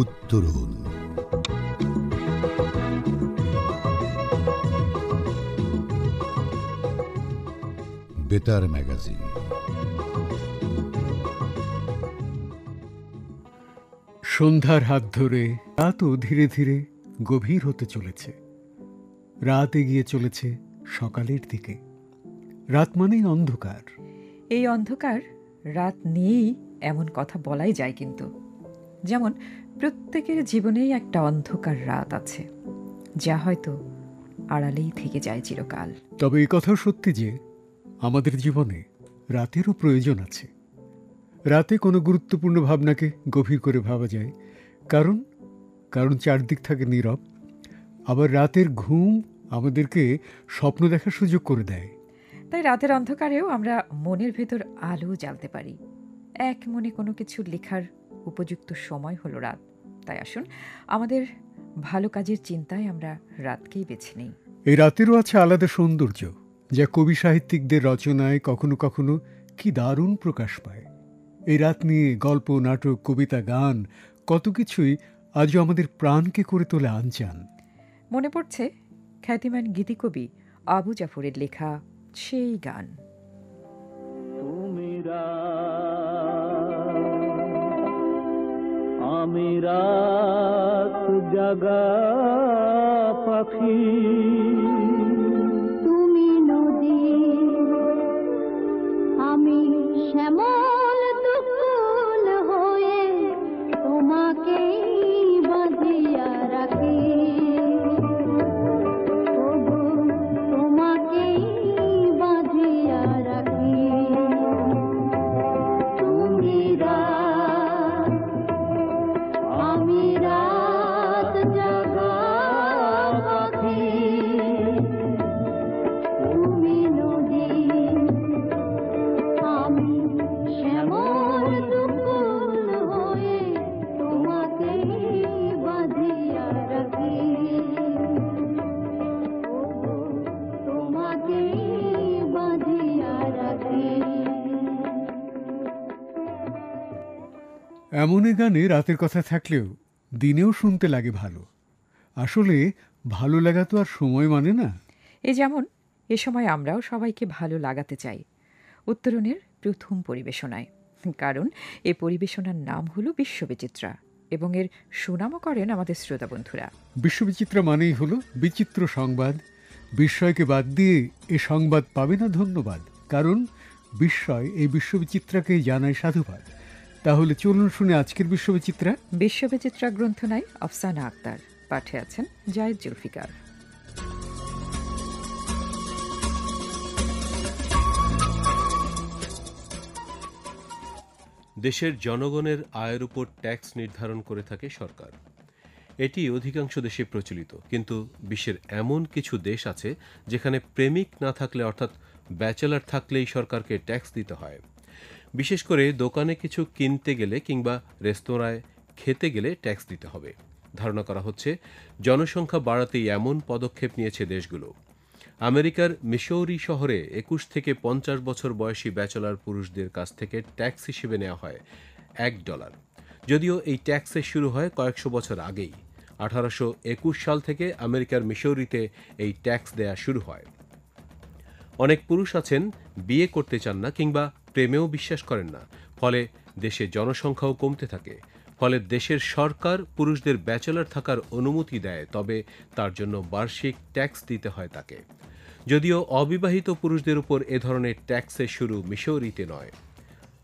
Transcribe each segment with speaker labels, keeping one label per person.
Speaker 1: উত্তরণ। বেতার ম্যাগাজিন।
Speaker 2: সন্ধ্যার হাত ধরে রাতও ধীরে ধীরে গভীর হতে চলেছে। রাত এগিয়ে চলেছে সকালের দিকে। রাত মানেই অন্ধকার।
Speaker 3: এই অন্ধকার রাত নিয়েই এমন কথা বলাই যায়, কিন্তু যেমন প্রত্যেকের জীবনেই একটা অন্ধকার রাত আছে, যা হয়তো আড়ালেই থেকে যায় চিরকাল।
Speaker 2: তবে এই কথাও সত্যি যে আমাদের জীবনে রাতেরও প্রয়োজন আছে। রাতে কোনো গুরুত্বপূর্ণ ভাবনাকে গভীর করে ভাবা যায়, কারণ কারণ চারদিক থাকে নীরব। আবার রাতের ঘুম আমাদেরকে স্বপ্ন দেখার সুযোগ করে দেয়।
Speaker 3: তাই রাতের অন্ধকারেও আমরা মনের ভেতর আলো জ্বালতে পারি। এক মনে কোনো কিছু লেখার উপযুক্ত সময় হলো রাত। তাই আসুন আমাদের ভালো কাজের চিন্তায় আমরা রাতকেই বেছে নিই।
Speaker 2: এই রাতেরও আছে আলাদা সৌন্দর্য, যা কবি সাহিত্যিকদের রচনায় কখনো কখনো কি দারুণ প্রকাশ পায়। এই রাত নিয়ে গল্প, নাটক, কবিতা, গান, কত কিছুই আজও আমাদের প্রাণকে করে তোলে আনচান।
Speaker 3: মনে পড়ছে খ্যাতিমান গীতিকবি আবু জাফরের লেখা সেই গান।
Speaker 4: তুমি আমি রাত জাগা পাখি,
Speaker 5: তুমি নদী আমি শ্যামল দুকুল হয়ে তোমাকেই বাঁধিয়া রাখি। ওগো তোমাকেই বাঁধিয়া রাখি। তুমি রাত আমি রাত জাগা পাখি, তুমি নদী আমি শ্যামল দুকুল হয়ে তোমাকেই বাঁধিয়া রাখি। ওগো তোমাকেই বাঁধিয়া রাখি।
Speaker 2: এমন এ গানে রাতের কথা থাকলেও দিনেও শুনতে লাগে ভালো। আসলে ভালো লাগা তো আর সময় মানে না।
Speaker 3: এ যেমন এ সময় আমরাও সবাইকে ভালো লাগাতে চাই উত্তরণের প্রথম পরিবেশনায়, কারণ এ পরিবেশনার নাম হলো বিশ্ববিচিত্রা এবং এর সুনামও করেন আমাদের শ্রোতা বন্ধুরা।
Speaker 2: বিশ্ববিচিত্রা মানেই হলো বিচিত্র সংবাদ। বিস্ময়কে বাদ দিয়ে এ সংবাদ পাবে না ধন্যবাদ, কারণ বিস্ময় এই বিশ্ববিচিত্রাকেই জানায় সাধুবাদ। তাহলে চলুন শুনে আজকের বিশ্ববিচিত্রা।
Speaker 3: বিশ্ববিচিত্রা গ্রন্থনায় আফসানা আক্তার, পাঠে আছেন জায়েদ জুলফিকার।
Speaker 6: দেশের জনগণের আয়ের উপর ট্যাক্স নির্ধারণ করে থাকে সরকার। এটি অধিকাংশ দেশে প্রচলিত, কিন্তু বিশ্বের এমন কিছু দেশ আছে যেখানে প্রেমিক না থাকলে, অর্থাৎ ব্যাচেলার থাকলেই সরকারকে ট্যাক্স দিতে হয়। বিশেষ করে দোকানে কিছু কিনতে গেলে কিংবা রেস্তোরাঁয় খেতে গেলে ট্যাক্স দিতে হবে। ধারণা করা হচ্ছে জনসংখ্যা বাড়াতেই এমন পদক্ষেপ নিয়েছে দেশগুলো। আমেরিকার মিসৌরি শহরে 21 থেকে 50 বছর বয়সী ব্যাচেলার পুরুষদের কাছ থেকে ট্যাক্স হিসেবে নেওয়া হয় $1। যদিও এই ট্যাক্সের শুরু হয় কয়েকশো বছর আগেই। 1821 সাল থেকে আমেরিকার মিসৌরিতে এই ট্যাক্স দেয়া শুরু হয়। অনেক পুরুষ আছেন বিয়ে করতে চান না কিংবা প্রেমেও বিশ্বাস করেন না, ফলে দেশে জনসংখ্যাও কমতে থাকে। ফলে দেশের সরকার পুরুষদের ব্যাচেলার থাকার অনুমতি দেয়, তবে তার জন্য বার্ষিক ট্যাক্স দিতে হয় তাকে। যদিও অবিবাহিত পুরুষদের উপর এ ধরনের ট্যাক্সের শুরু মিসৌরিতে নয়।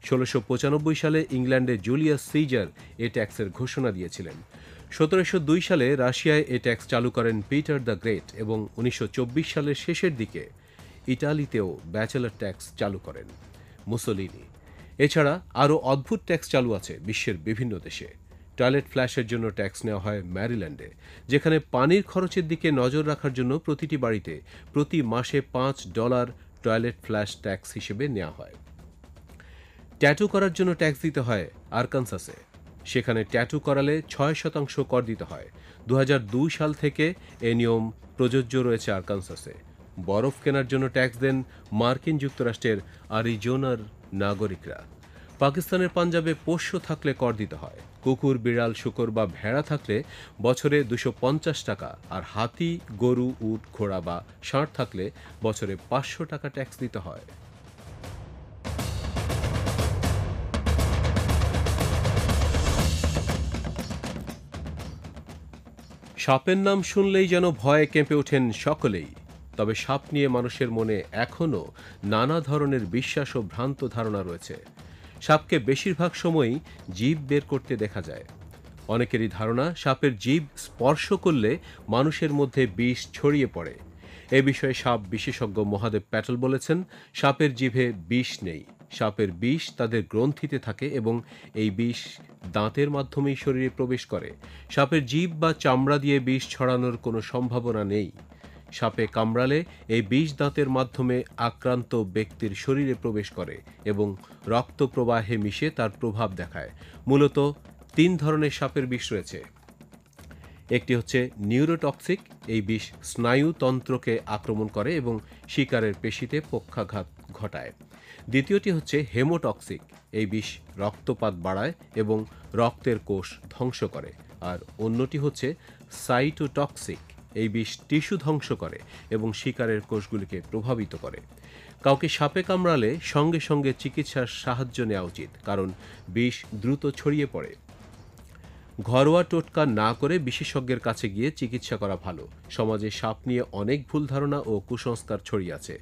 Speaker 6: 1695 সালে ইংল্যান্ডে জুলিয়াস সিজার এ ট্যাক্সের ঘোষণা দিয়েছিলেন। 1702 সালে রাশিয়ায় এ ট্যাক্স চালু করেন পিটার দ্য গ্রেট এবং 1924 সালের শেষের দিকে ইটালিতেও ব্যাচেলার ট্যাক্স চালু করেন মুসোলিনি। এছাড়া আরও অদ্ভুত ট্যাক্স চালু আছে বিশ্বের বিভিন্ন দেশে। টয়লেট ফ্ল্যাশের জন্য ট্যাক্স নেওয়া হয় ম্যারিল্যান্ডে, যেখানে পানির খরচের দিকে নজর রাখার জন্য প্রতিটি বাড়িতে প্রতি মাসে $5 টয়লেট ফ্ল্যাশ ট্যাক্স হিসেবে নেওয়া হয়। ট্যাটু করার জন্য ট্যাক্স দিতে হয় আরকানসাসে। সেখানে ট্যাটু করালে 6% কর দিতে হয়। 2002 সাল থেকে এ নিয়ম প্রযোজ্য রয়েছে আরকানসাসে। বরফ কেনার জন্য ট্যাক্স দেন মার্কিন যুক্তরাষ্ট্রের আরিজোনার নাগরিকরা। পাকিস্তানের পাঞ্জাবে পোষ্য থাকলে কর দিতে হয়। কুকুর, বিড়াল, শূকর বা ভেড়া থাকলে বছরে 250 টাকা, আর হাতি, গরু, উট, ঘোড়া বা ষাঁড় থাকলে বছরে 500 টাকা ট্যাক্স দিতে হয়। সাপের নাম শুনলেই যেন ভয়ে কেঁপে ওঠেন সকলেই। তবে সাপ নিয়ে মানুষের মনে এখনও নানা ধরনের বিশ্বাস ও ভ্রান্ত ধারণা রয়েছে। সাপকে বেশিরভাগ সময়ই জিভ বের করতে দেখা যায়। অনেকেরই ধারণা সাপের জিভ স্পর্শ করলে মানুষের মধ্যে বিষ ছড়িয়ে পড়ে। এ বিষয়ে সাপ বিশেষজ্ঞ মহাদেব প্যাটেল বলেছেন, সাপের জিভে বিষ নেই। সাপের বিষ তাদের গ্রন্থিতে থাকে এবং এই বিষ দাঁতের মাধ্যমেই শরীরে প্রবেশ করে। সাপের জিভ বা চামড়া দিয়ে বিষ ছড়ানোর কোনো সম্ভাবনা নেই। সাপে কামড়ালে এই বিষ দাঁতের মাধ্যমে আক্রান্ত ব্যক্তির শরীরে প্রবেশ করে এবং রক্ত প্রবাহে মিশে তার প্রভাব দেখায়। মূলত 3 ধরনের সাপের বিষ রয়েছে। একটি হচ্ছে নিউরোটক্সিক, এই বিষ স্নায়ুতন্ত্রকে আক্রমণ করে এবং শিকারের পেশিতে পক্ষাঘাত ঘটায়। দ্বিতীয়টি হচ্ছে হেমোটক্সিক, এই বিষ রক্তপাত বাড়ায় এবং রক্তের কোষ ধ্বংস করে। আর অন্যটি হচ্ছে সাইটোটক্সিক, এই বিষ টিস্যু ধ্বংস করে এবং শিকারের কোষগুলিকে প্রভাবিত করে। কাউকে সাপে কামড়ালে সঙ্গে সঙ্গে চিকিৎসার সাহায্য নেওয়া উচিত, কারণ বিষ দ্রুত ছড়িয়ে পড়ে। ঘরোয়া টোটকা না করে বিশেষজ্ঞের কাছে গিয়ে চিকিৎসা করা ভালো। সমাজে সাপ নিয়ে অনেক ভুল ধারণা ও কুসংস্কার ছড়িয়ে আছে।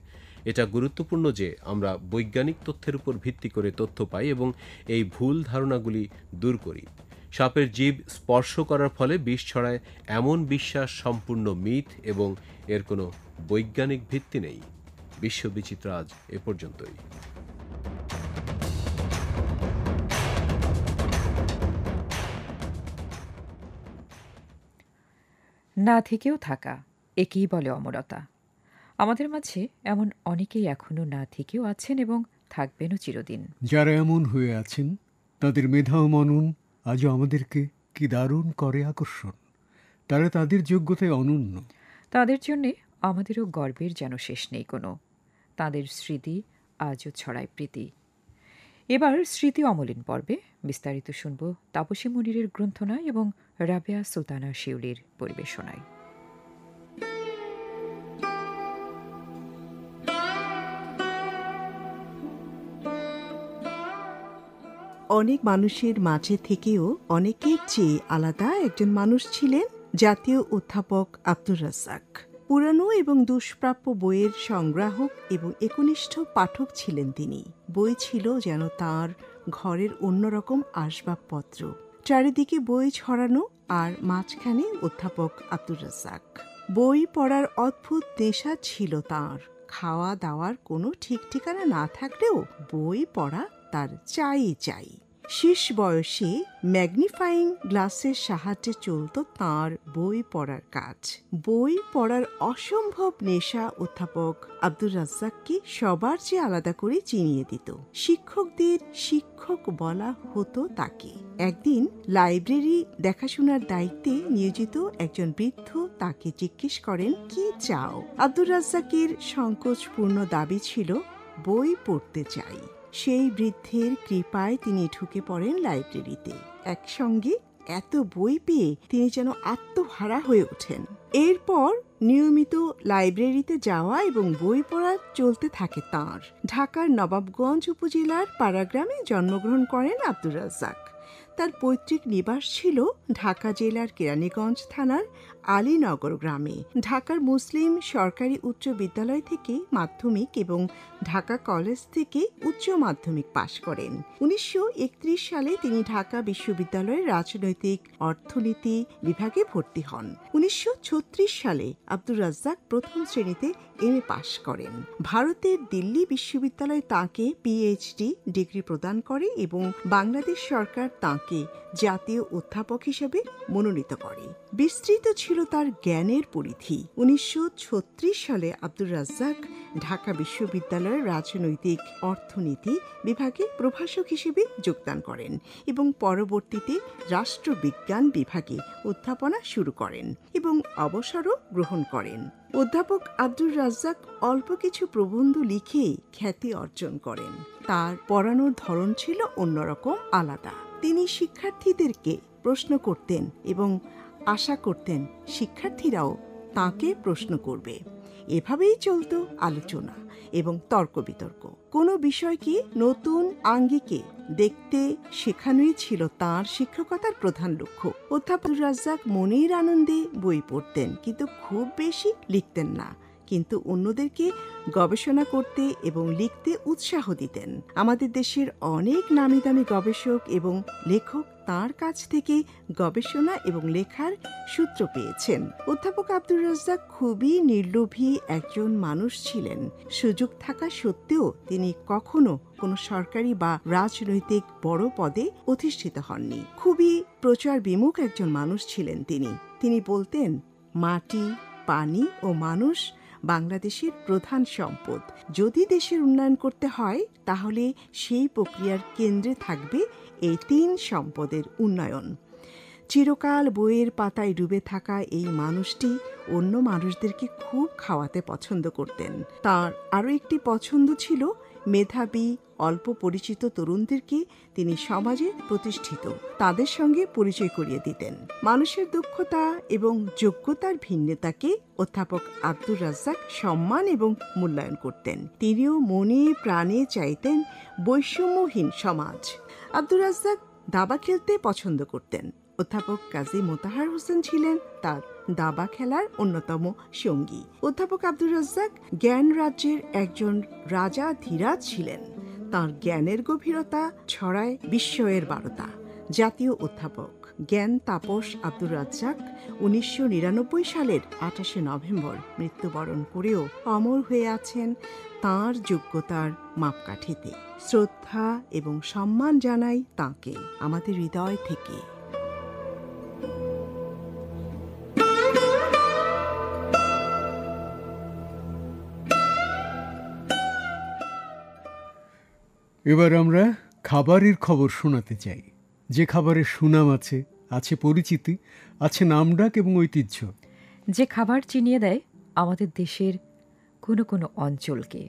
Speaker 6: এটা গুরুত্বপূর্ণ যে আমরা বৈজ্ঞানিক তথ্যের উপর ভিত্তি করে তথ্য পাই এবং এই ভুল ধারণাগুলি দূর করি। সাপের জিভ স্পর্শ করার ফলে বিষ ছড়ায় এমন বিশ্বাস সম্পূর্ণ মিথ এবং এর কোনো বৈজ্ঞানিক ভিত্তি নেই। বিশ্ববিচিত্র আজ এ পর্যন্তই।
Speaker 3: না থেকেও থাকা, একেই বলে অমরতা। আমাদের মাঝে এমন অনেকেই এখনো না থেকেও আছেন এবং থাকবেনও চিরদিন।
Speaker 2: যারা এমন হয়ে আছেন তাদের মেধা ও মনন আজও আমাদেরকে কি দারুণ করে আকর্ষণ। তারা তাদের যোগ্যতায় অনন্য।
Speaker 3: তাদের জন্যে আমাদেরও গর্বের যেন শেষ নেই কোনো। তাদের স্মৃতি আজও ছড়ায় প্রীতি। এবার স্মৃতি অমলিন পর্বে বিস্তারিত শুনব তাপসী মনিরের গ্রন্থনায় এবং রাবেয়া সুলতানা শিউলির পরিবেশনায়।
Speaker 7: অনেক মানুষের মাঝে থেকেও অনেকের চেয়ে আলাদা একজন মানুষ ছিলেন জাতীয় অধ্যাপক আব্দুর রাজ্জাক। পুরানো এবং দুষ্প্রাপ্য বইয়ের সংগ্রাহক এবং একনিষ্ঠ পাঠক ছিলেন তিনি। বই ছিল যেন তার ঘরের অন্যরকম আসবাবপত্র। চারিদিকে বই ছড়ানো, আর মাঝখানে অধ্যাপক আব্দুর রাজ্জাক। বই পড়ার অদ্ভুত নেশা ছিল তার। খাওয়া দাওয়ার কোনো ঠিক ঠিকানা না থাকলেও বই পড়া তার চাই। শেষ বয়সে ম্যাগনিফাইং গ্লাসের সাহায্যে চলত তাঁর বই পড়ার কাজ। বই পড়ার অসম্ভব নেশা অধ্যাপক আব্দুর রাজ্জাককে সবার চেয়ে আলাদা করে চিনিয়ে দিত। শিক্ষকদের শিক্ষক বলা হতো তাকে। একদিন লাইব্রেরি দেখাশোনার দায়িত্বে নিয়োজিত একজন বৃদ্ধ তাকে জিজ্ঞেস করেন, কি চাও? আব্দুর রাজ্জাকের সংকোচপূর্ণ দাবি ছিল, বই পড়তে চাই। সেই বৃদ্ধের কৃপায় তিনি ঢুকে পড়েন লাইব্রেরিতে। একসঙ্গে এত বই পেয়ে তিনি যেন আত্মহারা হয়ে ওঠেন। এরপর নিয়মিত লাইব্রেরিতে যাওয়া এবং বই পড়া চলতে থাকে তাঁর। ঢাকার নবাবগঞ্জ উপজেলার পাড়াগ্রামে জন্মগ্রহণ করেন আব্দুর রাজ্জাক। তার পৈতৃক নিবাস ছিল ঢাকা জেলার কেরানীগঞ্জ থানার আলীনগর গ্রামে। ঢাকার মুসলিম সরকারি উচ্চ বিদ্যালয় থেকে মাধ্যমিক এবং ঢাকা কলেজ থেকে উচ্চ মাধ্যমিক পাশ করেন। 1931 সালে তিনি ঢাকা বিশ্ববিদ্যালয়ের রাজনৈতিক অর্থনীতি বিভাগে ভর্তি হন। 1936 সালে আব্দুর রাজ্জাক প্রথম শ্রেণীতে এমএ পাশ করেন। ভারতের দিল্লি বিশ্ববিদ্যালয় তাঁকে পিএইচডি ডিগ্রি প্রদান করে এবং বাংলাদেশ সরকার তাঁকে জাতীয় অধ্যাপক হিসেবে মনোনীত করে। বিস্তৃত ছিল তার জ্ঞানের পরিধি। 1936 সালে আব্দুর রাজ্জাক ঢাকা বিশ্ববিদ্যালয়ের রাজনৈতিক অর্থনীতি বিভাগে প্রভাষক হিসেবে যোগদান করেন এবং পরবর্তীতে রাষ্ট্রবিজ্ঞান বিভাগে অধ্যাপনা শুরু করেন এবং অবসরও গ্রহণ করেন। অধ্যাপক আব্দুর রাজ্জাক অল্প কিছু প্রবন্ধ লিখে খ্যাতি অর্জন করেন। তার পড়ানোর ধরন ছিল অন্যরকম, আলাদা। তিনি শিক্ষার্থীদেরকে প্রশ্ন করতেন এবং আশা করতেন শিক্ষার্থীরাও তাঁকে প্রশ্ন করবে। এভাবেই চলত আলোচনা এবং তর্ক বিতর্ক। কোনো বিষয়কে নতুন আঙ্গিকে দেখতে শেখানোই ছিল তাঁর শিক্ষকতার প্রধান লক্ষ্য। অধ্যাপক রাজ্জাক মনের আনন্দে বই পড়তেন, কিন্তু খুব বেশি লিখতেন না, কিন্তু অন্যদেরকে গবেষণা করতে এবং লিখতে উৎসাহ দিতেন। আমাদের দেশের অনেক নামি দামি গবেষক এবং লেখক তাঁর কাছ থেকে গবেষণা এবং লেখার সূত্র পেয়েছেন। অধ্যাপক আব্দুর রাজ্জাক খুবই নির্লোভী একজন মানুষ ছিলেন। সুযোগ থাকা সত্ত্বেও তিনি কখনো কোনো সরকারি বা রাজনৈতিক বড় পদে অধিষ্ঠিত হননি। খুবই প্রচার বিমুখ একজন মানুষ ছিলেন তিনি বলতেন, মাটি, পানি ও মানুষ বাংলাদেশের প্রধান সম্পদ। যদি দেশের উন্নয়ন করতে হয় তাহলে সেই প্রক্রিয়ার কেন্দ্রে থাকবে এই 3 সম্পদের উন্নয়ন। চিরকাল বইয়ের পাতায় ডুবে থাকা এই মানুষটি অন্য মানুষদেরকে খুব খাওয়াতে পছন্দ করতেন। তার আরও একটি পছন্দ ছিল মেধাবী, অল্প পরিচিত তরুণদেরকে তিনি সমাজে প্রতিষ্ঠিত তাদের সঙ্গে পরিচয় করিয়ে দিতেন। মানুষের দক্ষতা এবং যোগ্যতার ভিন্নতাকে অধ্যাপক আব্দুর রাজ্জাক সম্মান এবং মূল্যায়ন করতেন। তিনিও মনে প্রাণে চাইতেন বৈষম্যহীন সমাজ। আব্দুর রাজ্জাক দাবা খেলতে পছন্দ করতেন। অধ্যাপক কাজী মোতাহার হোসেন ছিলেন তার দাবা খেলার অন্যতম সঙ্গী। অধ্যাপক আব্দুর রাজ্জাক জ্ঞান রাজ্যের একজন রাজা ধীরাজ ছিলেন। তাঁর জ্ঞানের গভীরতা ছড়ায় বিস্ময়ের বারতা। জাতীয় অধ্যাপক জ্ঞান তাপস আব্দুর রাজ্জাক 1999 সালের 28 নভেম্বর মৃত্যুবরণ করেও অমর হয়ে আছেন তাঁর যোগ্যতার মাপকাঠিতে। শ্রদ্ধা এবং সম্মান জানাই তাঁকে আমাদের হৃদয় থেকে।
Speaker 2: এবার আমরা খাবারের খবর শোনাতে চাই। যে খাবারের সুনাম আছে, আছে পরিচিতি, আছে নামডাক এবং ঐতিহ্য।
Speaker 3: যে খাবার চিনিয়ে দেয় আমাদের দেশের কোনো কোনো অঞ্চলকে।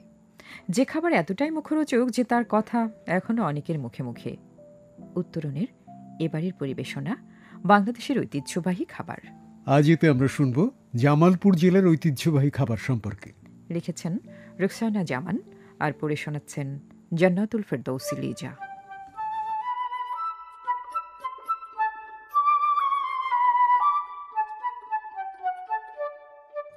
Speaker 3: যে খাবার এতটাই মুখরোচক যে তার কথা এখনও অনেকের মুখে মুখে। উত্তরণের এবারের পরিবেশনা বাংলাদেশের ঐতিহ্যবাহী খাবার।
Speaker 2: আজ এতে আমরা শুনব জামালপুর জেলার ঐতিহ্যবাহী খাবার সম্পর্কে।
Speaker 3: লিখেছেন রুকসানা জামান আর পড়ে শোনাচ্ছেন জান্নাতুল ফেরদৌসী লিজা।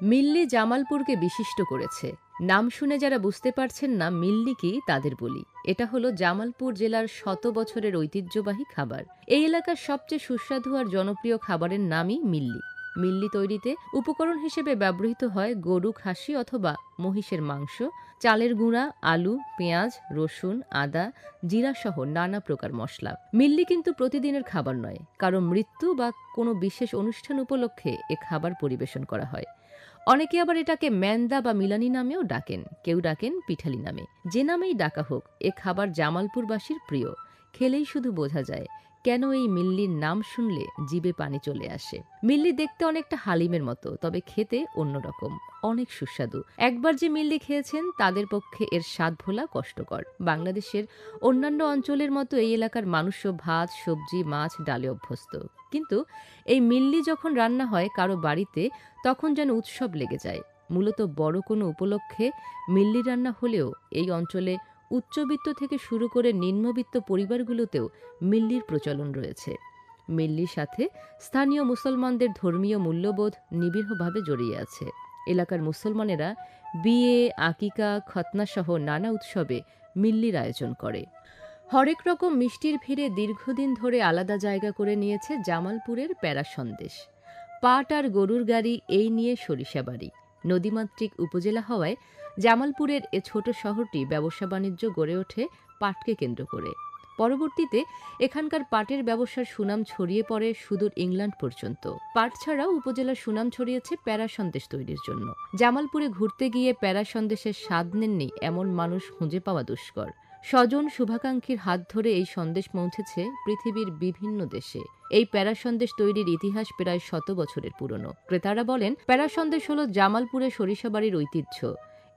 Speaker 8: মিল্লি জামালপুরকে বিশিষ্ট করেছে। নাম শুনে যারা বুঝতে পারছেন না মিল্লি কি, তাদের বলি, এটা হলো জামালপুর জেলার 100 বছরের ঐতিহ্যবাহী খাবার। এই এলাকার সবচেয়ে সুস্বাদু আর জনপ্রিয় খাবারের নামই মিল্লি। মিল্লি তৈরিতে উপকরণ হিসেবে ব্যবহৃত হয় গরু, খাসি অথবা মহিষের মাংস, চালের গুঁড়া, আলু, পেঁয়াজ, রসুন, আদা, জিরা সহ নানা প্রকার মশলা। মিল্লি কিন্তু প্রতিদিনের খাবার নয়, কারো মৃত্যু বা কোনো বিশেষ অনুষ্ঠান উপলক্ষে এ খাবার পরিবেশন করা হয়। অনেকে আবার এটাকে ম্যান্দা বা মিলানি নামেও ডাকেন, কেউ ডাকেন পিঠালি নামে। যে নামেই ডাকা হোক, এ খাবার জামালপুরবাসীর প্রিয়। খেলেই শুধু বোঝা যায় কেন এই মিল্লির নাম শুনলে জিভে পানি চলে আসে। মিল্লি দেখতে অনেকটা হালিমের মতো, তবে খেতে অন্যরকম, অনেক সুস্বাদু। একবার যে মিল্লি খেয়েছেন তাদের পক্ষে এর স্বাদ ভোলা কষ্টকর। বাংলাদেশের অন্যান্য অঞ্চলের মতো এই এলাকার মানুষও ভাত, সবজি, মাছ, ডালে অভ্যস্ত। কিন্তু এই মিল্লি যখন রান্না হয় কারো বাড়িতে, তখন যেন উৎসব লেগে যায়। মূলত বড় কোনো উপলক্ষে মিল্লি রান্না হলেও এই অঞ্চলে উচ্চবিত্ত থেকে শুরু করে নিম্নবিত্ত পরিবারগুলোতেও মিল্লির প্রচলন রয়েছে। মিল্লির সাথে স্থানীয় মুসলমানদের ধর্মীয় মূল্যবোধ নিবিড়ভাবে জড়িয়ে আছে। এলাকার মুসলমানেরা বিয়ে, আকিকা, খতনা সহ নানা উৎসবে মিল্লির আয়োজন করে। হরেক রকম মিষ্টির ভিড়ে দীর্ঘদিন ধরে আলাদা জায়গা করে নিয়েছে জামালপুরের প্যারা সন্দেশ। পাট আর গরুর গাড়ি এই নিয়ে সরিষাবাড়ি। নদীমাতৃক উপজেলা হওয়ায় জামালপুরের এ ছোট শহরটি ব্যবসা বাণিজ্য গড়ে ওঠে পাটকে কেন্দ্র করে। পরবর্তীতে এখানকার পাটের ব্যবসার সুনাম ছড়িয়ে পড়ে সুদূর ইংল্যান্ড পর্যন্ত। পাট ছাড়াও উপজেলার সুনাম ছড়িয়েছে প্যারা সন্দেশ তৈরির জন্য। জামালপুরে ঘুরতে গিয়ে প্যারা সন্দেশের স্বাদ নেননি এমন মানুষ খুঁজে পাওয়া দুষ্কর। স্বজন শুভাকাঙ্ক্ষীর হাত ধরে এই সন্দেশ পৌঁছেছে পৃথিবীর বিভিন্ন দেশে। এই প্যারা সন্দেশ তৈরির ইতিহাস প্রায় 100 বছরের পুরনো। ক্রেতারা বলেন, প্যারা সন্দেশ হল জামালপুরের সরিষাবাড়ির ঐতিহ্য।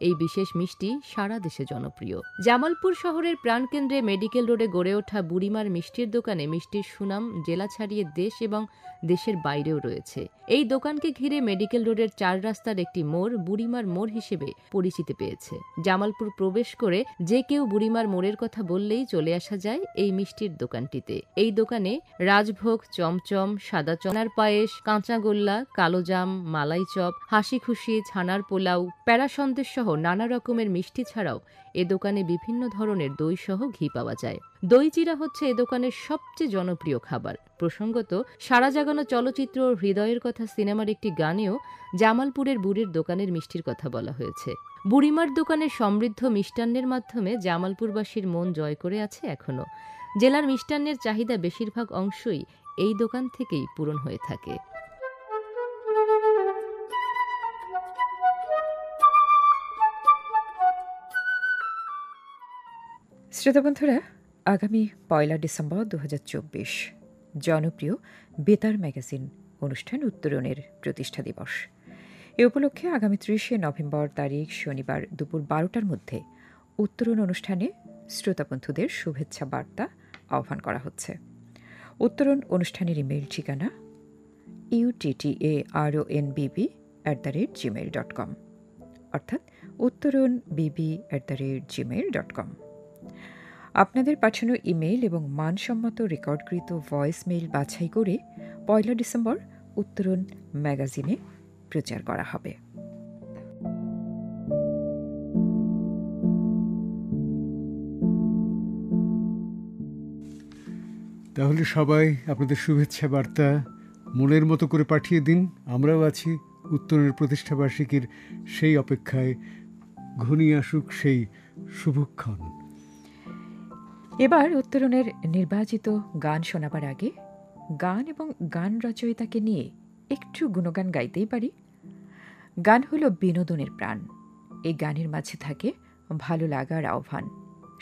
Speaker 8: এই বিশেষ মিষ্টি সারা দেশে জনপ্রিয়। জামালপুর শহরের প্রাণকেন্দ্রে মেডিকেল রোডে গড়ে ওঠা বুড়িমার মিষ্টির দোকানে মিষ্টির সুনাম জেলা ছাড়িয়ে দেশ এবং দেশের বাইরেও রয়েছে। এই দোকানকে ঘিরে মেডিকেল রোডের 4 রাস্তার একটি মোড় বুড়িমার মোড় হিসেবে পরিচিতি পেয়েছে। জামালপুর প্রবেশ করে যে কেউ বুড়িমার মোড়ের কথা বললেই চলে আসা যায় এই মিষ্টির দোকানটিতে। এই দোকানে রাজভোগ, চমচম, সাদা চনার পায়েস, কাঁচা গোল্লা, কালোজাম, মালাই চপ, হাসি খুশি, ছানার পোলাও, প্যারা সন্দেশ সহ নানা রকমের মিষ্টি ছাড়াও এ দোকানে বিভিন্ন ধরনের দই সহ ঘি পাওয়া যায়। দই চিরা হচ্ছে এ দোকানের সবচেয়ে জনপ্রিয় খাবার। প্রসঙ্গত, সারা জাগানো চলচ্চিত্র হৃদয়ের কথা সিনেমার একটি গানেও জামালপুরের বুড়ির দোকানের মিষ্টির কথা বলা হয়েছে। বুড়িমার দোকানের সমৃদ্ধ মিষ্টান্নের মাধ্যমে জামালপুরবাসীর মন জয় করে আছে এখনো। জেলার মিষ্টান্নের চাহিদা বেশিরভাগ অংশই এই দোকান থেকেই পূরণ হয়ে থাকে।
Speaker 3: শ্রোতাবন্ধুরা, আগামী 1 ডিসেম্বর 2024 জনপ্রিয় বেতার ম্যাগাজিন অনুষ্ঠান উত্তরণের প্রতিষ্ঠা দিবস। এ উপলক্ষে আগামী 30 নভেম্বর তারিখ শনিবার দুপুর 12টার মধ্যে উত্তরণ অনুষ্ঠানে শ্রোতাবন্ধুদের শুভেচ্ছা বার্তা আহ্বান করা হচ্ছে। উত্তরণ অনুষ্ঠানের ইমেইল ঠিকানা uttaronbb@gmail.com, অর্থাৎ uttoronbb@gmail.com। আপনাদের পাঠানো ইমেইল এবং মানসম্মত রেকর্ডকৃত ভয়েস মেইল বাছাই করে 1 ডিসেম্বর উত্তরণ ম্যাগাজিনে প্রচার করা হবে।
Speaker 2: তাহলে সবাই আপনাদের শুভেচ্ছা বার্তা মনের মতো করে পাঠিয়ে দিন। আমরাও আছি উত্তরণের প্রতিষ্ঠাবার্ষিকীর সেই অপেক্ষায়, ঘনিয়ে আসুক সেই শুভক্ষণ।
Speaker 3: এবার উত্তরণের নির্বাচিত গান শোনাবার আগে গান এবং গান রচয়িতাকে নিয়ে একটু গুণগান গাইতেই পারি। গান হলো বিনোদনের প্রাণ। এই গানের মাঝে থাকে ভালো লাগার আহ্বান,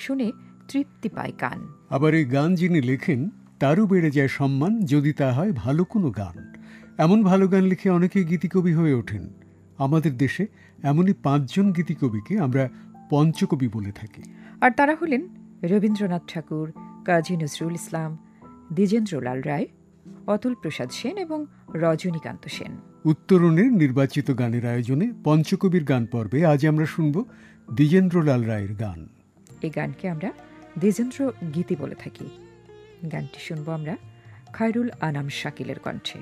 Speaker 3: শুনে তৃপ্তি পায় কান।
Speaker 2: আবার এই গান যিনি লেখেন তারও বেড়ে যায় সম্মান, যদি তা হয় ভালো কোনো গান। এমন ভালো গান লিখে অনেকেই গীতিকবি হয়ে ওঠেন। আমাদের দেশে এমনই 5 জন গীতিকবিকে আমরা পঞ্চকবি বলে থাকি।
Speaker 3: আর তারা হলেন রবীন্দ্রনাথ ঠাকুর, কাজী নজরুল ইসলাম, দ্বিজেন্দ্রলাল রায়, অতুল প্রসাদ সেন এবং রজনীকান্ত সেন।
Speaker 2: উত্তরণের নির্বাচিত গানের আয়োজনে পঞ্চকবির গান পর্বে আজ আমরা শুনব দ্বিজেন্দ্রলাল রায়ের গান।
Speaker 3: এই গানকে আমরা দ্বিজেন্দ্র গীতি বলে থাকি। গানটি শুনব আমরা খায়রুল আনাম শাকিলের কণ্ঠে।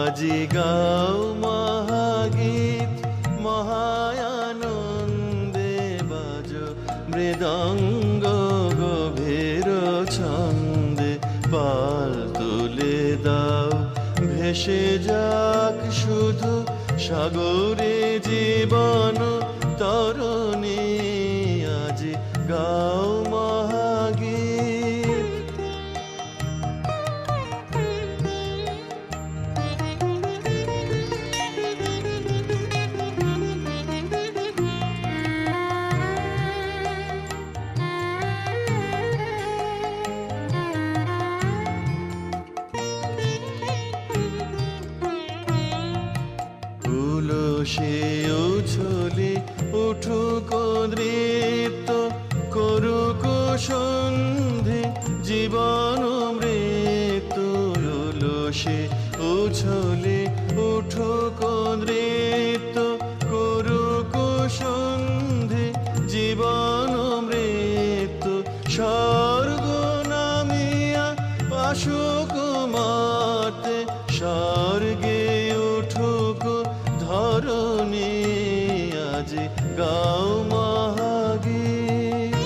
Speaker 9: আজি গাও মহাগীত মহায়ানন্দে বাজ মৃদঙ্গ গভীর ছন্দে, পাল তুলে দাও ভেসে যাক শুধু সাগরে জীবন তরণী। আজি গাও মহাগীত। সে উছলে উঠুক নৃত্য করুক সন্ধে জীবন মৃত্যু। সে উছলে উঠুক নৃত্য করুক সন্ধে জীবন মৃত্যু। স্বর্গ নামিয়া আসুক মাতে, স্বর্গে উঠুক ধরণী। আজি গাও মহাগীত।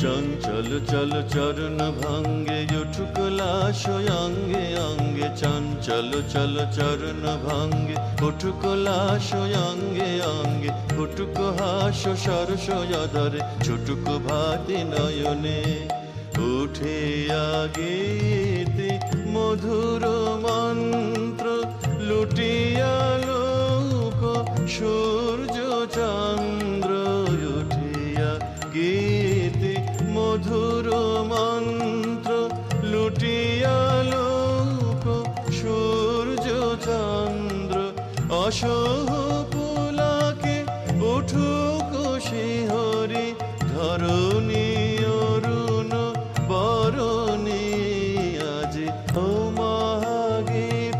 Speaker 9: চঞ্চল চঞ্চল চরণ ভঙ্গে উঠুক লাশ অঙ্গে অঙ্গে চঞ্চল চল চরণ ভঙ্গে উঠুক লাশ অঙ্গে অঙ্গে উঠুক হাস সরস অধরে ছুটুক ভাতি নয়নে উঠে আগেতে মধুর মন্ত্র লুটিয়া লোক সূর্য চন্দ্র উঠিয়া গীতে মধুর মন্ত্র লুটিয়া লোক সূর্য চন্দ্র অসহ পুলাকে উঠুক শিহরি ধরণী অরুণ বরণী আজি ও মহাগীত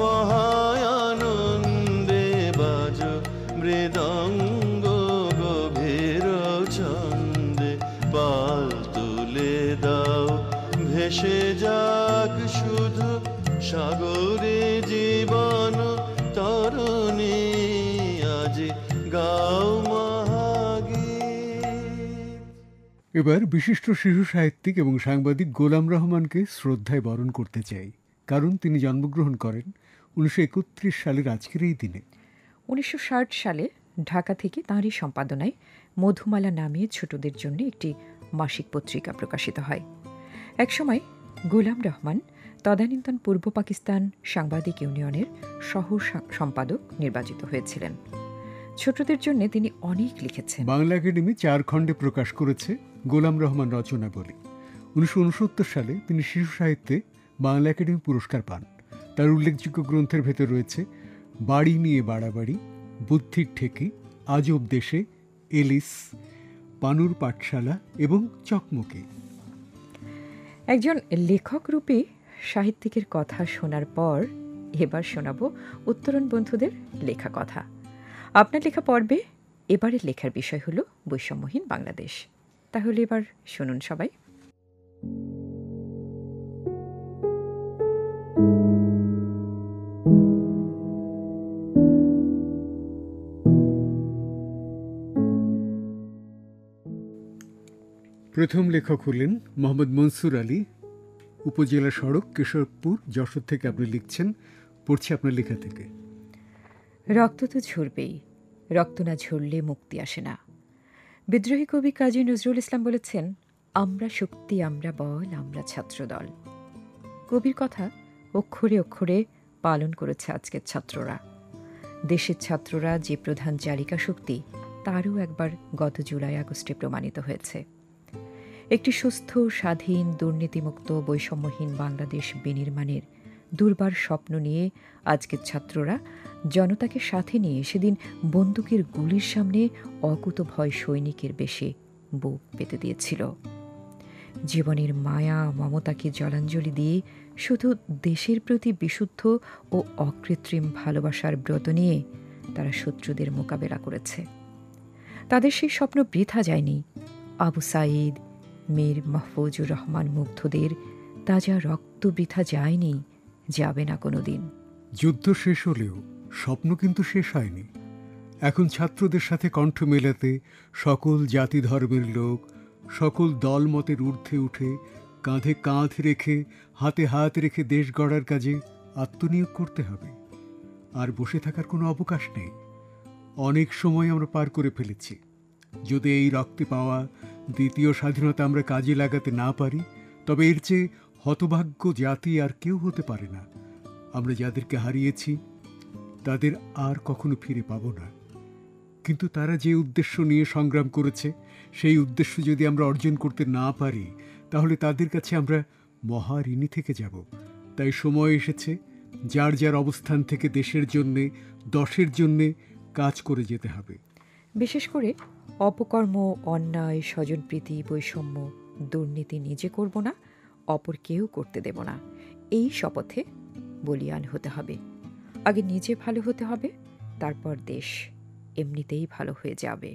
Speaker 9: মহায়ানন্দে বাজ মৃদঙ্গ গভীর ছন্দে পাল তুলে দাও ভেসে যাক শুধু সাগরে জীবন তরণী আজি গাও মহাগীত।
Speaker 2: এবার বিশিষ্ট শিশু সাহিত্যিক এবং সাংবাদিক গোলাম রহমানকে শ্রদ্ধায় বরণ করতে চাই, কারণ তিনি জন্মগ্রহণ করেন 1931 সালের আজকের এই দিনে।
Speaker 3: 1960 সালে ঢাকা থেকে তাঁরই সম্পাদনায় মধুমালা নামে ছোটদের জন্য একটি মাসিক পত্রিকা প্রকাশিত হয়। একসময় গোলাম রহমান তদানীন্তন পূর্ব পাকিস্তান সাংবাদিক ইউনিয়নের সহ সম্পাদক নির্বাচিত হয়েছিলেন। ছোটদের জন্য তিনি অনেক লিখেছেন।
Speaker 2: বাংলা একাডেমি 4 খণ্ডে প্রকাশ করেছে গোলাম রহমান রচনাবলী। 1969 সালে তিনি শিশু সাহিত্যে বাংলা একাডেমি পুরস্কার পান। তার উল্লেখযোগ্য গ্রন্থের ভেতর রয়েছে বাড়ি নিয়ে বাড়াবাড়ি, বুদ্ধির ঠেকি, আজব দেশে, এলিস, পানুর পাঠশালা এবং চকমকি।
Speaker 3: একজন লেখক রূপে সাহিত্যিকের কথা শোনার পর এবার শোনাব উত্তরণ বন্ধুদের লেখা কথা। আপনার লেখা পর্বে এবারের লেখার বিষয় হলো বৈষম্যহীন বাংলাদেশ। তাহলে এবার শুনুন সবাই।
Speaker 2: প্রথম লেখক হলেন মোহাম্মদ মনসুর আলী, উপজেলা সড়ক, কেশবপুর, যশোর থেকে আপনি লিখছেন। পড়ছি আপনার লেখা থেকে।
Speaker 3: রক্ত তো ঝরবেই, রক্ত না ঝরলে মুক্তি আসে না। বিদ্রোহী কবি কাজী নজরুল ইসলাম বলেছেন, আমরা শক্তি, আমরা বল, আমরা ছাত্রদল। কবির কথা অক্ষরে অক্ষরে পালন করেছে আজকের ছাত্ররা। দেশের ছাত্ররা যে প্রধান চালিকা শক্তি, তারও একবার গত জুলাই আগস্টে প্রমাণিত হয়েছে। একটি সুস্থ, স্বাধীন, দুর্নীতিমুক্ত, বৈষম্যহীন বাংলাদেশ বিনির্মাণের দুর্বার স্বপ্ন নিয়ে আজকের ছাত্ররা জনতাকে সাথে নিয়ে সেদিন বন্দুকের গুলির সামনে অকুতভয় সৈনিকের বেশে বুক পেতে দিয়েছিল। জীবনের মায়া মমতাকে জলাঞ্জলি দিয়ে শুধু দেশের প্রতি বিশুদ্ধ ও অকৃত্রিম ভালোবাসার ব্রত নিয়ে তারা শত্রুদের মোকাবেলা করেছে। তাদের সেই স্বপ্ন বৃথা যায়নি। আবু সাঈদ, মীর মাহফুজুর রহমান মুগ্ধদের তাজা রক্ত বৃথা যায়নি, যাবে না কোনোদিন।
Speaker 2: যুদ্ধ শেষ হলেও স্বপ্ন কিন্তু শেষ হয়নি। এখন ছাত্রদের সাথে কণ্ঠ মেলাতে সকল জাতি ধর্মের লোক, সকল দলমতের ঊর্ধ্বে উঠে কাঁধে কাঁধ রেখে, হাতে হাত রেখে দেশ গড়ার কাজে আত্মনিয়োগ করতে হবে। আর বসে থাকার কোনো অবকাশ নেই। অনেক সময় আমরা পার করে ফেলেছি। যদি এই রক্তে পাওয়া দ্বিতীয় স্বাধীনতা আমরা কাজে লাগাতে না পারি, তবে এর চেয়ে হতভাগ্য জাতি আর কেউ হতে পারে না। আমরা যাদেরকে হারিয়েছি তাদের আর কখনো ফিরে পাব না। কিন্তু তারা যে উদ্দেশ্য নিয়ে সংগ্রাম করেছে, সেই উদ্দেশ্য যদি আমরা অর্জন করতে না পারি, তাহলে তাদের কাছে আমরা মহা ঋণী থেকে যাব। তাই সময় এসেছে যার যার অবস্থান থেকে দেশের জন্যে, দশের জন্যে কাজ করে যেতে হবে।
Speaker 3: বিশেষ করে অপকর্ম, অন্যায়, স্বজনপ্রীতি, বৈষম্য, দুর্নীতি নিজে করব না, অপর কেউ করতে দেব না, এই শপথে বলিয়ান হতে হবে। আগে নিজে ভালো হতে হবে, তারপর দেশ এমনিতেই ভালো হয়ে যাবে।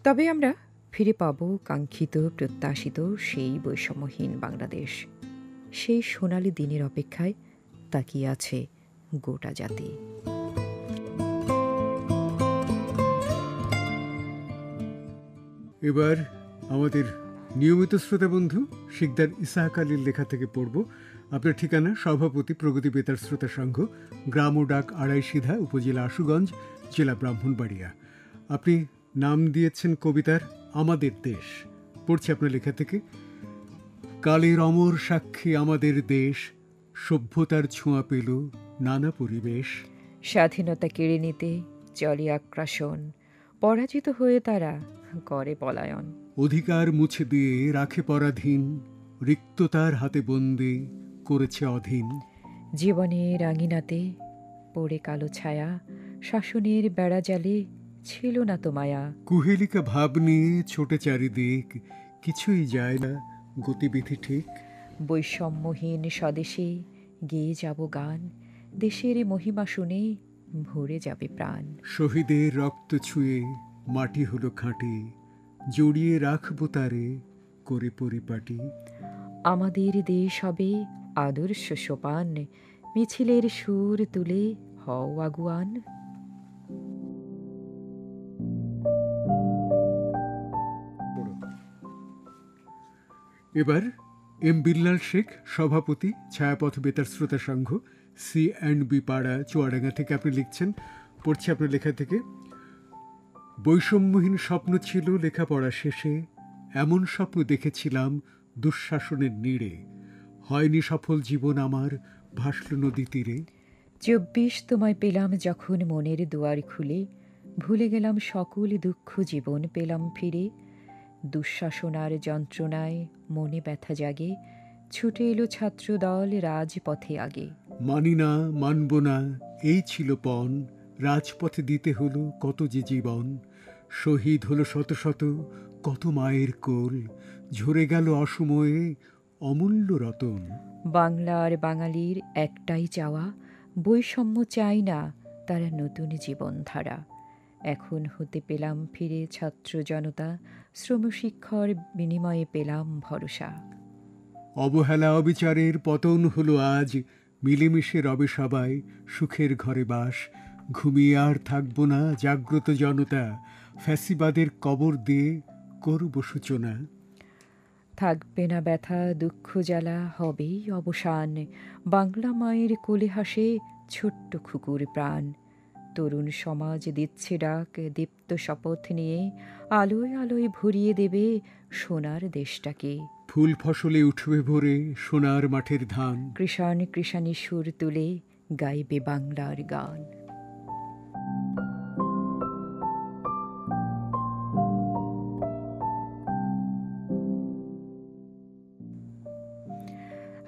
Speaker 3: তবে আমরা ফিরে পাব কাঙ্ক্ষিত, প্রত্যাশিত সেই বৈষম্যহীন বাংলাদেশ। সেই সোনালি দিনের অপেক্ষায় তাকিয়ে আছে গোটা জাতি।
Speaker 2: এবার আমাদের নিয়মিত শ্রোতা বন্ধু শিকদার ইসাহাক আলীর লেখা থেকে পড়ব। আপনার ঠিকানা সভাপতি প্রগতি বেতার শ্রোতা সংঘ, গ্রাম ও ডাক আড়াইসিধা, উপজেলা আশুগঞ্জ, জেলা ব্রাহ্মণবাড়িয়া। আপনি নাম দিয়েছেন কবিতার আমাদের দেশ। পড়ছি আপনার লেখা থেকে। কালের অমর সাক্ষী আমাদের দেশ, সভ্যতার ছোঁয়া পেল নানা পরিবেশ।
Speaker 3: স্বাধীনতা কেড়ে নিতে চলে আগ্রাসন, পরাজিত হয়ে তারা করে পলায়ন।
Speaker 2: অধিকার মুছে দিয়ে রাখে পরাধীন, রিক্ততার হাতে বন্দি করেছে অধীন।
Speaker 3: জীবনের আঙিনাতে পড়ে কালো ছায়া, শাসনের বেড়াজালে ছিল না তো মায়া।
Speaker 2: কুহেলিকা ভাব নিয়ে ছোটে চারিদিক, কিছুই যায় না গতিবিধি ঠিক।
Speaker 3: বৈষম্যহীন স্বদেশে গেয়ে যাব গান, দেশের মহিমা শুনে ভরে যাবে প্রাণ।
Speaker 2: শহীদের রক্ত ছুঁয়ে মাটি হলো খাঁটি, জড়িয়ে রাখবো তারে করে পরিপাটি।
Speaker 3: আমাদের দেশ হবে আদর্শ সোপান, মিছিলের সুর তুলে হও আগুয়ান।
Speaker 2: এবার এম বিল্লাল শেখ, সভাপতি ছায়াপথ বেতার শ্রোতা সংঘ, C&B পাড়া, চুয়াডাঙ্গা থেকে আপনি লিখছেন। পড়ছি আপনার লেখা থেকে। বৈষম্যহীন স্বপ্ন ছিল লেখাপড়া শেষে, এমন স্বপ্ন দেখেছিলাম দুঃশাসনের নীড়ে। হয়নি সফল জীবন আমার, ভাসল নদী তীরে।
Speaker 3: 24 তোমায় পেলাম যখন মনের দুয়ার খুলে, ভুলে গেলাম সকল দুঃখ, জীবন পেলাম ফিরে। দুঃশাসনার যন্ত্রণায় মনে ব্যথা জাগে, ছুটে এলো ছাত্রদল রাজপথে আগে।
Speaker 2: মানি না, মানব না, এই ছিল পণ, রাজপথে দিতে হলো কত যে জীবন। শহীদ হলো শত শত কত মায়ের কোল, ঝরে গেল অসময়ে অমূল্য রতন।
Speaker 3: বাংলার বাঙালির একটাই চাওয়া, বৈষম্য চাই না তারা নতুন জীবনধারা। এখন হতে পেলাম ফিরে ছাত্র জনতা, শ্রমশিক্ষার বিনিময়ে পেলাম ভরসা।
Speaker 2: অবহেলা অবিচারের পতন হলো আজ, মিলেমিশে রবে সবাই সুখের ঘরে বাস। ঘুমিয়ে আর থাকবো না জাগ্রত জনতা, ফ্যাসিবাদের কবর দিয়ে করব সূচনা।
Speaker 3: থাকবে না ব্যথা দুঃখ জ্বালা, হবেই অবসান। বাংলা মায়ের কোলে হাসে ছোট্ট খুকুর প্রাণ। তরুণ সমাজ দিচ্ছে ডাক দীপ্ত শপথ নিয়ে, আলোয় আলোয় ভরিয়ে দেবে সোনার দেশটাকে।
Speaker 2: ফুল ফসলে উঠবে ভরে সোনার মাঠের ধান,
Speaker 3: কৃষাণ কৃষাণী সুর তুলে গাইবে বাংলার গান।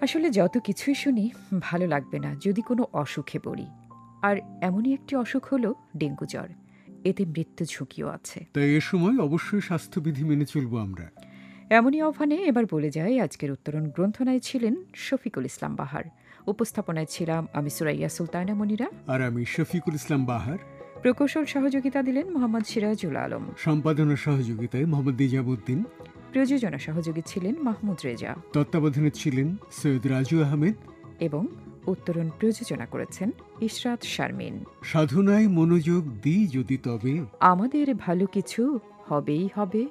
Speaker 3: আসলে যত কিছুই শুনি ভালো লাগবে না যদি কোনো অসুখে পড়ি। আর এমনই একটি অসুখ হলো ডেঙ্গু জ্বর। এতে মৃত্যু ঝুঁকিও আছে।
Speaker 2: তাই এ সময় অবশ্যই স্বাস্থ্যবিধি মেনে চলবো আমরা।
Speaker 3: এমনই আহ্বানে এবার বলে যাই, আজকের উত্তরণ গ্রন্থনায় ছিলেন শফিকুল ইসলাম বাহার, উপস্থাপনায় ছিলাম আমি সুরাইয়া সুলতানা মনিরা,
Speaker 2: আর আমি শফিকুল ইসলাম বাহার।
Speaker 3: প্রকৌশল সহযোগিতা দিলেন মোহাম্মদ সিরাজুল আলম,
Speaker 2: সম্পাদনা সহযোগিতায় মোহাম্মদ নিজামুদ্দিন,
Speaker 3: প্রযোজনা সহযোগী ছিলেন মাহমুদ রেজা,
Speaker 2: তত্ত্বাবধানে ছিলেন সৈয়দ রাজু আহমেদ
Speaker 3: এবং উত্তরণ প্রযোজনা করেছেন ইশরাত শারমিন।
Speaker 2: সাধনায় মনোযোগ দিই যদি তবে
Speaker 3: আমাদের ভালো কিছু হবেই হবে।